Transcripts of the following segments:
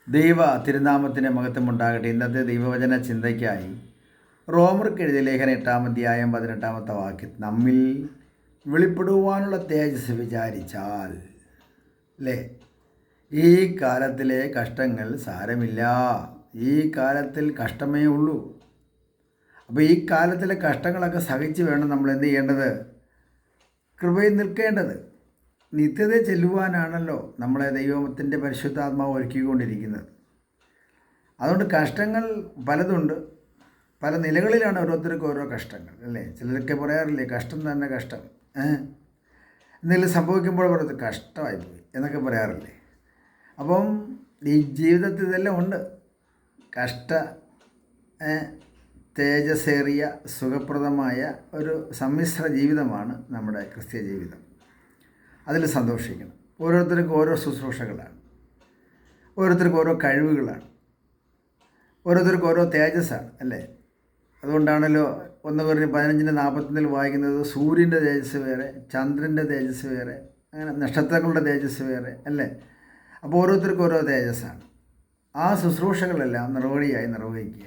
ദൈവ തിരുനാമത്തിൻ്റെ മഹത്വമുണ്ടാകട്ടെ. ഇന്നത്തെ ദൈവവചന ചിന്തയ്ക്കായി റോമർക്ക് എഴുതിയ ലേഖനം 8-ാം അധ്യായം 18-ാമത്തെ വാക്യം, നമ്മിൽ വെളിപ്പെടുവാനുള്ള തേജസ് വിചാരിച്ചാൽ അല്ലേ, ഈ കാലത്തിലെ കഷ്ടങ്ങൾ സാരമില്ല. ഈ കാലത്തിൽ കഷ്ടമേ ഉള്ളൂ. അപ്പോൾ ഈ കാലത്തിലെ കഷ്ടങ്ങളൊക്കെ സഹിച്ച് വേണം നമ്മൾ എന്ത് ചെയ്യേണ്ടത്? കൃപയിൽ നിൽക്കേണ്ടത്. നിത്യത ചെല്ലുവാനാണല്ലോ നമ്മളെ ദൈവത്തിൻ്റെ പരിശുദ്ധാത്മാവ് ഒരുക്കിക്കൊണ്ടിരിക്കുന്നത്. അതുകൊണ്ട് കഷ്ടങ്ങൾ പലതുണ്ട്. പല നിലകളിലാണ് ഓരോരുത്തർക്കും ഓരോ കഷ്ടങ്ങൾ അല്ലേ. ചിലരൊക്കെ പറയാറില്ലേ, കഷ്ടം തന്നെ കഷ്ടം, എന്തെങ്കിലും സംഭവിക്കുമ്പോൾ പറയത്ത് കഷ്ടമായിപ്പോയി എന്നൊക്കെ പറയാറില്ലേ. അപ്പം ഈ ജീവിതത്തിൽ ഇതെല്ലാം ഉണ്ട്. കഷ്ട തേജസ്സേറിയ സുഖപ്രദമായ ഒരു സമ്മിശ്ര ജീവിതമാണ് നമ്മുടെ ക്രിസ്തീയ ജീവിതം. അതിൽ സന്തോഷിക്കണം. ഓരോരുത്തർക്കും ഓരോ ശുശ്രൂഷകളാണ്, ഓരോരുത്തർക്കും ഓരോ കഴിവുകളാണ്, ഓരോരുത്തർക്കും ഓരോ തേജസ്സാണ് അല്ലേ. അതുകൊണ്ടാണല്ലോ 1 Corinthians 15:41 വായിക്കുന്നത്, സൂര്യൻ്റെ തേജസ് വേറെ, ചന്ദ്രൻ്റെ തേജസ് വേറെ, അങ്ങനെ നക്ഷത്രങ്ങളുടെ തേജസ് വേറെ അല്ലേ. അപ്പോൾ ഓരോരുത്തർക്കും ഓരോ തേജസ്സാണ്. ആ ശുശ്രൂഷകളെല്ലാം നിർവഹിയായി നിർവഹിക്കുക.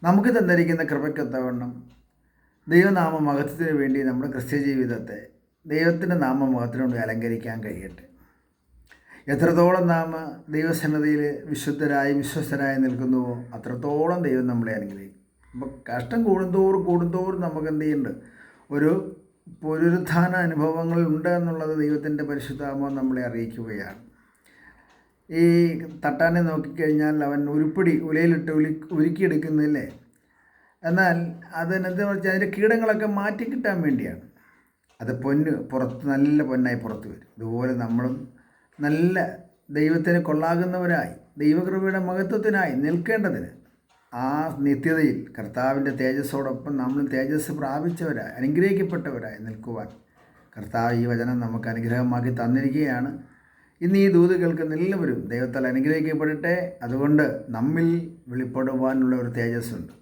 നമുക്ക് തന്നിരിക്കുന്ന കൃപയ്ക്കൊത്തവണ്ണം ദൈവനാമ മഹത്വത്തിന് വേണ്ടി നമ്മുടെ ക്രിസ്ത്യ ജീവിതത്തെ ദൈവത്തിൻ്റെ നാമമഹത്വത്തിന് വേണ്ടി അലങ്കരിക്കാൻ കഴിയട്ടെ. എത്രത്തോളം നാം ദൈവസന്നിധിയിൽ വിശുദ്ധരായി വിശ്വസ്തരായി നിൽക്കുന്നുവോ അത്രത്തോളം ദൈവം നമ്മളെ അനുഗ്രഹിക്കും. അപ്പോൾ കഷ്ടം കൂടുന്തോറും നമുക്ക് എന്ത് ചെയ്യുന്നുണ്ട്? ഒരു പുനരുത്ഥാന അനുഭവങ്ങൾ ഉണ്ട് എന്നുള്ളത് ദൈവത്തിൻ്റെ പരിശുദ്ധാത്മാവ് നമ്മളെ അറിയിക്കുകയാണ്. ഈ തട്ടാനെ നോക്കിക്കഴിഞ്ഞാൽ അവൻ ഉരുപ്പടി ഉലയിലിട്ട് ഉരുക്കിയെടുക്കുന്നില്ലേ. എന്നാൽ അതിനെന്താ വെച്ചാൽ അതിൻ്റെ കീടങ്ങളൊക്കെ മാറ്റി കിട്ടാൻ വേണ്ടിയാണ്. അത് പുറത്ത് നല്ല പൊന്നായി പുറത്ത് വരും. ഇതുപോലെ നമ്മളും നല്ല ദൈവത്തിന് കൊള്ളാകുന്നവരായി ദൈവകൃപയുടെ മഹത്വത്തിനായി നിൽക്കേണ്ടതിന് ആ നിത്യതയിൽ കർത്താവിൻ്റെ തേജസ്സോടൊപ്പം നമ്മൾ തേജസ് പ്രാപിച്ചവരായി അനുഗ്രഹിക്കപ്പെട്ടവരായി നിൽക്കുവാൻ കർത്താവ് ഈ വചനം നമുക്ക് അനുഗ്രഹമാക്കി തന്നിരിക്കുകയാണ്. ഇന്ന് ഈ ദൂത് കേൾക്കുന്ന എല്ലാവരും ദൈവത്താൽ അനുഗ്രഹിക്കപ്പെടട്ടെ. അതുകൊണ്ട് നമ്മിൽ വെളിപ്പെടുവാനുള്ള ഒരു തേജസ്സുണ്ട്.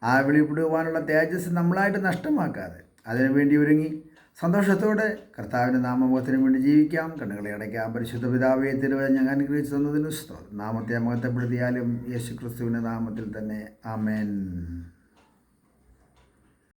ആ വെളിപ്പെടുവാനുള്ള തേജസ് നമ്മളായിട്ട് നഷ്ടമാക്കാതെ അതിനുവേണ്ടി ഒരുങ്ങി സന്തോഷത്തോടെ കർത്താവിൻ്റെ നാമമുഖത്തിന് വേണ്ടി ജീവിക്കാം. കണ്ണുകളെ അടയ്ക്കാം. പരിശുദ്ധ പിതാവേ, തിരുവചനം ഞങ്ങൾ അനുഗ്രഹിച്ചു തന്നതിന് സ്തോത്രം. നാമത്തെ മഹത്വപ്പെടുത്തിയാലും യേശു ക്രിസ്തുവിൻ്റെ നാമത്തിൽ തന്നെ. ആമേൻ.